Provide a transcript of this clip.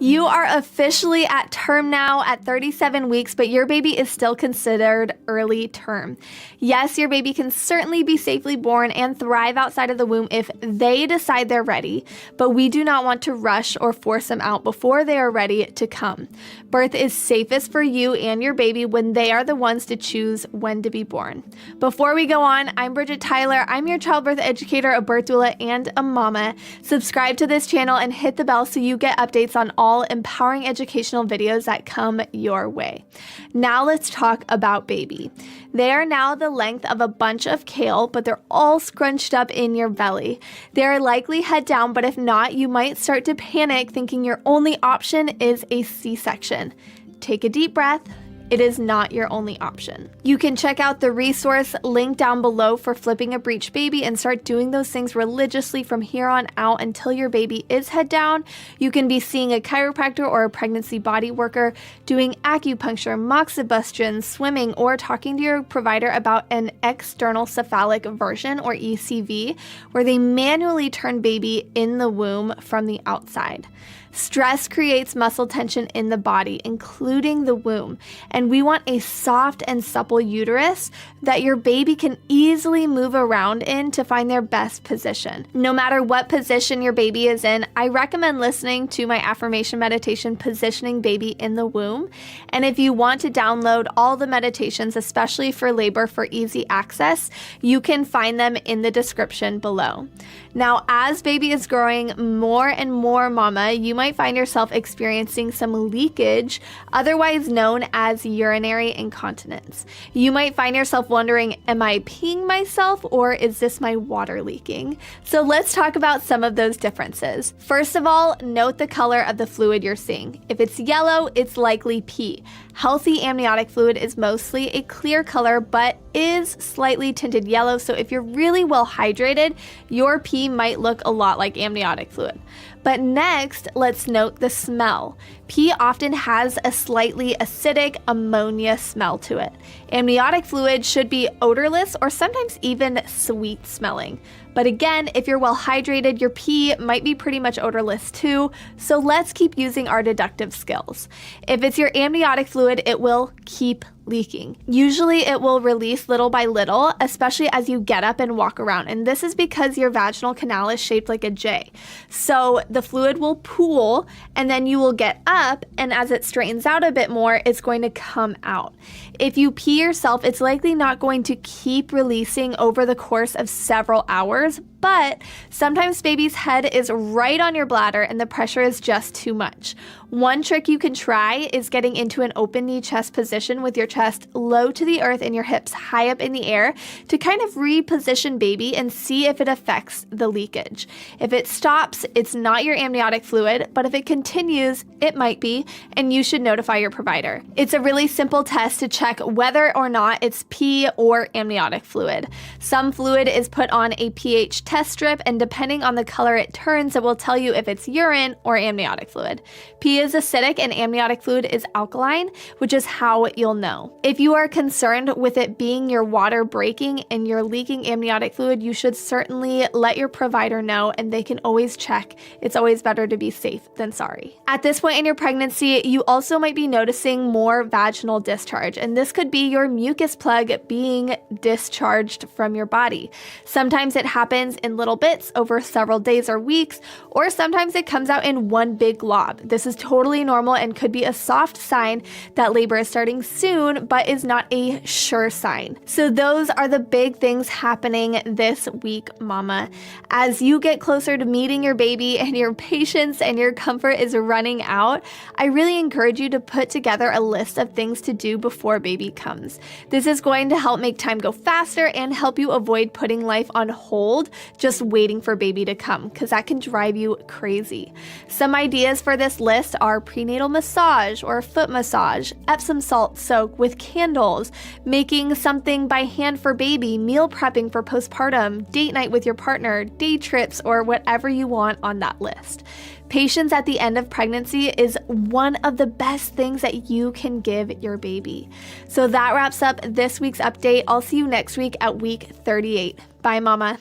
You are officially at term now at 37 weeks, but your baby is still considered early term. Yes, your baby can certainly be safely born and thrive outside of the womb if they decide they're ready, but we do not want to rush or force them out before they are ready to come. Birth is safest for you and your baby when they are the ones to choose when to be born. Before we go on, I'm Bridget Tyler. I'm your childbirth educator, a birth doula, and a mama. Subscribe to this channel and hit the bell so you get updates on all empowering educational videos that come your way. Now let's talk about baby. They are now the length of a bunch of kale, but they're all scrunched up in your belly. They're likely head down, but if not, you might start to panic thinking your only option is a C-section. Take a deep breath. It is not your only option. You can check out the resource link down below for flipping a breech baby and start doing those things religiously from here on out until your baby is head down. You can be seeing a chiropractor or a pregnancy body worker, doing acupuncture, moxibustion, swimming, or talking to your provider about an external cephalic version or ECV, where they manually turn baby in the womb from the outside. Stress creates muscle tension in the body, including the womb, and we want a soft and supple uterus that your baby can easily move around in to find their best position. No matter what position your baby is in, I recommend listening to my affirmation meditation, Positioning Baby in the Womb. And if you want to download all the meditations, especially for labor for easy access, you can find them in the description below. Now, as baby is growing more and more, mama, you might find yourself experiencing some leakage, otherwise known as urinary incontinence. You might find yourself wondering, am I peeing myself or is this my water leaking? So let's talk about some of those differences. First of all, note the color of the fluid you're seeing. If it's yellow, it's likely pee. Healthy amniotic fluid is mostly a clear color, but is slightly tinted yellow, so if you're really well hydrated, your pee might look a lot like amniotic fluid. But next, let's note the smell. Pee often has a slightly acidic ammonia smell to it. Amniotic fluid should be odorless or sometimes even sweet smelling. But again, if you're well hydrated, your pee might be pretty much odorless too, so let's keep using our deductive skills. If it's your amniotic fluid, it will keep leaking. Usually it will release little by little, especially as you get up and walk around. And this is because your vaginal canal is shaped like a J. So the fluid will pool and then you will get up, and as it straightens out a bit more, it's going to come out. If you pee yourself, it's likely not going to keep releasing over the course of several hours, but sometimes baby's head is right on your bladder and the pressure is just too much. One trick you can try is getting into an open knee chest position with your chest low to the earth and your hips high up in the air to kind of reposition baby and see if it affects the leakage. If it stops, it's not your amniotic fluid, but if it continues, it might be, and you should notify your provider. It's a really simple test to check whether or not it's pee or amniotic fluid. Some fluid is put on a pH test strip, and depending on the color it turns, it will tell you if it's urine or amniotic fluid. Pee is acidic and amniotic fluid is alkaline, which is how you'll know. If you are concerned with it being your water breaking and you're leaking amniotic fluid, you should certainly let your provider know, and they can always check. It's always better to be safe than sorry. At this point in your pregnancy, you also might be noticing more vaginal discharge, and this could be your mucus plug being discharged from your body. Sometimes it happens in little bits over several days or weeks, or sometimes it comes out in one big glob. This is totally normal and could be a soft sign that labor is starting soon, but is not a sure sign. So those are the big things happening this week, mama. As you get closer to meeting your baby and your patience and your comfort is running out, I really encourage you to put together a list of things to do before baby comes. This is going to help make time go faster and help you avoid putting life on hold just waiting for baby to come, because that can drive you crazy. Some ideas for this list are prenatal massage or foot massage, Epsom salt soak with candles, making something by hand for baby, meal prepping for postpartum, date night with your partner, day trips, or whatever you want on that list. Patience at the end of pregnancy is one of the best things that you can give your baby. So that wraps up this week's update. I'll see you next week at week 38. Bye, mama.